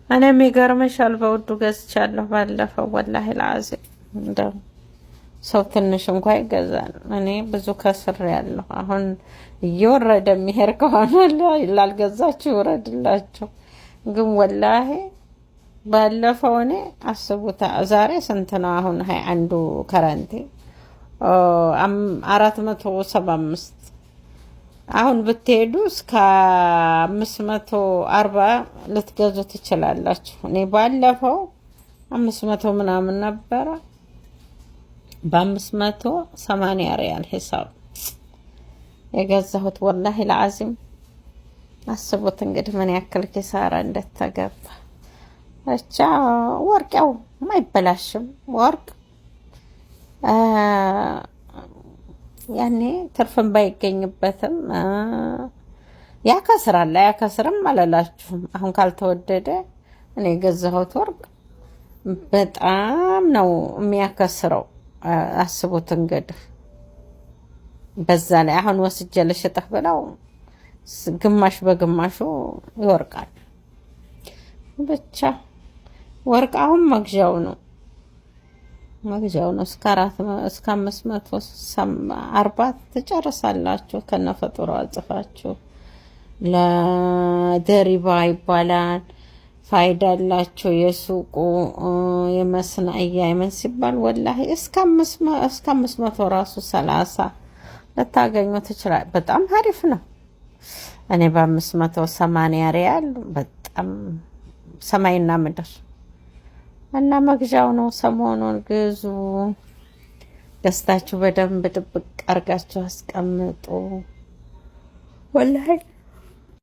እኔ የሚገርምሻል በውዱ ገዝቻለሁ ባለፈው ወላሂ ለአዚም እንደው ሰው ትንሽ እንኳን ይገዛል። እኔ ብዙ ከስር ያለሁ አሁን እየወረደ የሚሄድ ከሆነ ላልገዛችሁ ይውረድላችሁ። ግን ወላሂ ባለፈው እኔ አስቡታ ዛሬ ስንት ነው አሁን 21 ከረንቴ 475 አሁን ብትሄዱ እስከ 540 ልትገዙ ትችላላችሁ። እኔ ባለፈው 500 ምናምን ነበረ በ580 ሪያል ሂሳብ የገዛሁት ወላሂ ለአዚም። አስቡት እንግዲህ ምን ያክል ኪሳራ እንደተገባ። ብቻ ወርቅ ያው አይበላሽም። ወርቅ ያኔ ትርፍም ባይገኝበትም ያከስራል። አያከስርም አላላችሁም። አሁን ካልተወደደ እኔ የገዛሁት ወርቅ በጣም ነው የሚያከስረው። አስቡት እንግዲህ በዛ ላይ አሁን ወስጄ ልሽጥህ ብለው ግማሽ በግማሹ ይወርቃል። ብቻ ወርቅ አሁን መግዣው ነው እስከ 540 ትጨርሳላችሁ ከነፈጥሮ አጽፋችሁ። ለደሪባ ይባላል ፋይዳ አላቸው የሱቁ የመስናያ የምን ሲባል ወላሂ እስከ 500 ራሱ 30 ልታገኙ ትችላል። በጣም አሪፍ ነው። እኔ በ580 ሪያል በጣም ሰማይና ምድር እና መግዣው ነው። ሰሞኑን ግዙ። ገዝታችሁ በደንብ ድብቅ አርጋችሁ አስቀምጡ። ወላሂ